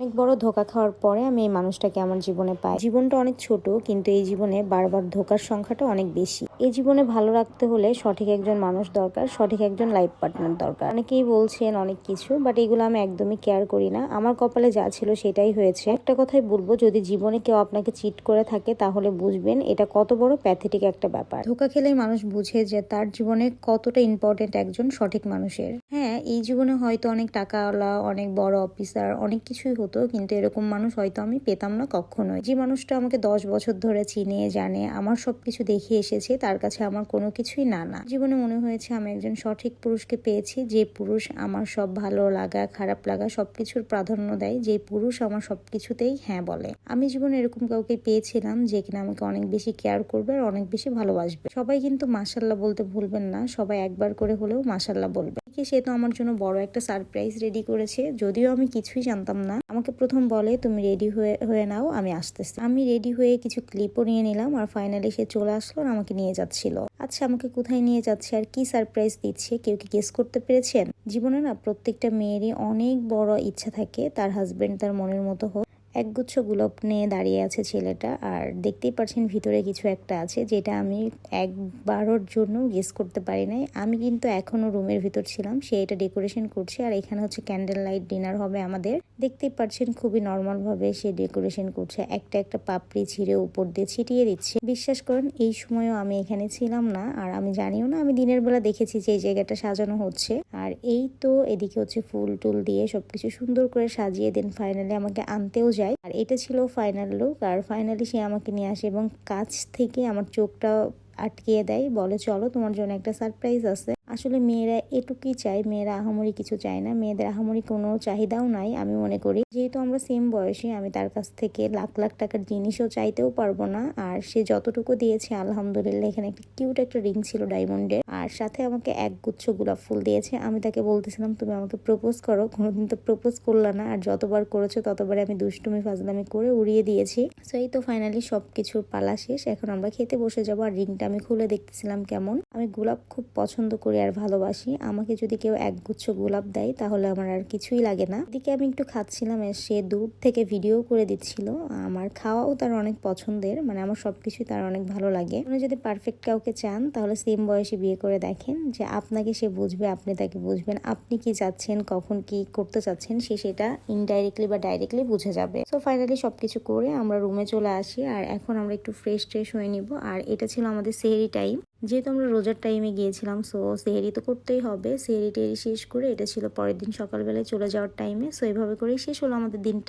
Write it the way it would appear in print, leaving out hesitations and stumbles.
অনেক বড় ধোঁকা খাওয়ার পরে আমি এই মানুষটাকে আমার জীবনে পাই। জীবনটা অনেক ছোট, কিন্তু এই জীবনে বারবার ধোঁকার সংখ্যাটা অনেক বেশি। এই জীবনে ভালো রাখতে হলে সঠিক একজন মানুষ দরকার, সঠিক একজন লাইফ পার্টনার দরকার। অনেকেই বলছেন অনেক কিছু, বাট এগুলো আমি একদমই কেয়ার করি না। আমার কপালে যা ছিল সেটাই হয়েছে। একটা কথাই বলবো, যদি জীবনে কেউ আপনাকে চিট করে থাকে তাহলে বুঝবেন এটা কত বড় প্যাথেটিক একটা ব্যাপার। ধোঁকা খেলেই মানুষ বুঝে যে তার জীবনে কতটা ইম্পর্টেন্ট একজন সঠিক মানুষের। হ্যাঁ, এই জীবনে হয়তো অনেক টাকাওয়ালা, অনেক বড় অফিসার, অনেক কিছুই হতো, কিন্তু এরকম মানুষ হয়তো আমি পেতাম না কখনোই। যে মানুষটা আমাকে 10 বছর ধরে চিনে জানে, আমার সবকিছু দেখে এসেছে, তার কাছে আমার কোনো কিছুই না। জীবনে মনে হয়েছে আমি একজন সঠিক পুরুষকে পেয়েছি, যে পুরুষ আমার সব ভালো লাগা খারাপ লাগা সবকিছুর প্রাধান্য দেয়, যে পুরুষ আমার সবকিছুতেই হ্যাঁ বলে। আমি জীবনে এরকম কাউকে পেয়েছিলাম যে কিনা আমাকে অনেক বেশি কেয়ার করবে আর অনেক বেশি ভালোবাসবে। সবাই কিন্তু মাশাল্লাহ বলতে ভুলবেন না, সবাই একবার করে হলেও মাশাল্লাহ বলবে। সে তো আমার জন্য বড় একটা সারপ্রাইজ রেডি করেছে, যদিও আমি কিছুই জানতাম না। আমাকে প্রথম বলে তুমি রেডি হয়ে নাও, আমি আসতেছি। আমি রেডি হয়ে কিছু ক্লিপও নিয়ে নিলাম, আর ফাইনালি সে চলে আসলো আর আমাকে নিয়ে যাচ্ছিল। আচ্ছা, আমাকে কোথায় নিয়ে যাচ্ছে আর কি সারপ্রাইজ দিচ্ছে, কেউ কি গেস করতে পেরেছেন? জীবনে না প্রত্যেকটা মেয়েরই অনেক বড় ইচ্ছা থাকে তার হাজবেন্ড তার মনের মতো হোক। একগুচ্ছ গোলাপ নিয়ে দাঁড়িয়ে আছে ছেলেটা, আর দেখতেই পাচ্ছেন ভিতরে কিছু একটা আছে, যেটা আমি একবারের জন্য গেস করতে পারি নাই। আমি কিন্তু এখনো রুমের ভিতর ছিলাম, সে এটা ডেকোরেশন করছে, আর এখানে হচ্ছে ক্যান্ডেল লাইট ডিনার হবে আমাদের। দেখতেই পাচ্ছেন খুবই নর্মাল ভাবে সে ডেকোরেশন করছে, একটা একটা পাপড়ি ছিঁড়ে উপর দিয়ে ছিটিয়ে দিচ্ছে। বিশ্বাস করেন এই সময়ও আমি এখানে ছিলাম না, আর আমি জানিও না। আমি দিনের বেলা দেখেছি যে এই জায়গাটা সাজানো হচ্ছে, আর এই তো এদিকে হচ্ছে ফুল টুল দিয়ে সবকিছু সুন্দর করে সাজিয়ে দেন। ফাইনালি আমাকে আনতেও যায়, আর এটা ছিল ফাইনাল লুক। আর ফাইনালি সে আমাকে নিয়ে আসে এবং কাছ থেকে আমার চোখটা আটকিয়ে দেয়, বলে চলো তোমার জন্য একটা সারপ্রাইজ আছে। আসলে মেয়েরা এটুকুই চায়, মেয়েরা আহামরি কিছু চায় না, মেয়েদের আহামরি কোনো চাহিদাও নাই আমি মনে করি। যেহেতু আমরা সেম বয়সী, আমি তার কাছ থেকে লাখ লাখ টাকার জিনিসও চাইতেও পারবো না। আর সে যতটুকু দিয়েছে আলহামদুলিল্লাহ, এখানে একটা কিউট একটা রিং ছিল ডায়মন্ডের, আর সাথে আমাকে একগুচ্ছ গোলাপ ফুল দিয়েছে। আমি তাকে বলতেছিলাম তুমি আমাকে প্রপোজ করো, কোনোদিন তো প্রপোজ করলা না, আর যতবার করেছো ততবারে আমি দুষ্টুমি ফাজলামি করে উড়িয়ে দিয়েছি। সো এই তো ফাইনালি সবকিছু পালা শেষ, এখন আমরা খেতে বসে যাবো। আর রিংটা আমি খুলে দেখতেছিলাম কেমন। আমি গোলাপ খুব পছন্দ করি আর ভালোবাসি, আমাকে যদি কেউ একগুচ্ছ গোলাপ দেয় তাহলে আমার আর কিছুই লাগে না। এদিকে আমি একটু খাচ্ছিলাম, সে দূর থেকে ভিডিও করে দিচ্ছিল। আমার খাওয়াও তার অনেক পছন্দের, মানে আমার সবকিছুই তার অনেক ভালো লাগে। আপনি যদি পারফেক্ট কাউকে চান তাহলে সেম বয়সে বিয়ে করে দেখেন, যে আপনাকে সে বুঝবে, আপনি তাকে বুঝবেন, আপনি কি চাচ্ছেন, কখন কি করতে চাচ্ছেন, সে সেটা ইনডাইরেক্টলি বা ডাইরেক্টলি বুঝে যাবে। সো ফাইনালি সবকিছু করে আমরা রুমে চলে আসি, আর এখন আমরা একটু ফ্রেশ হয়ে নিব। আর এটা ছিল আমাদের সেহরি টাইম, যেহেতু আমরা রোজার টাইমে গিয়েছিলাম, সো সেহরি তো করতেই হবে। সেহরি টেহরি শেষ করে এটা ছিল পরের দিন সকালবেলায় চলে যাওয়ার টাইমে। সো এভাবে করেই শেষ হলো আমাদের দিনটা।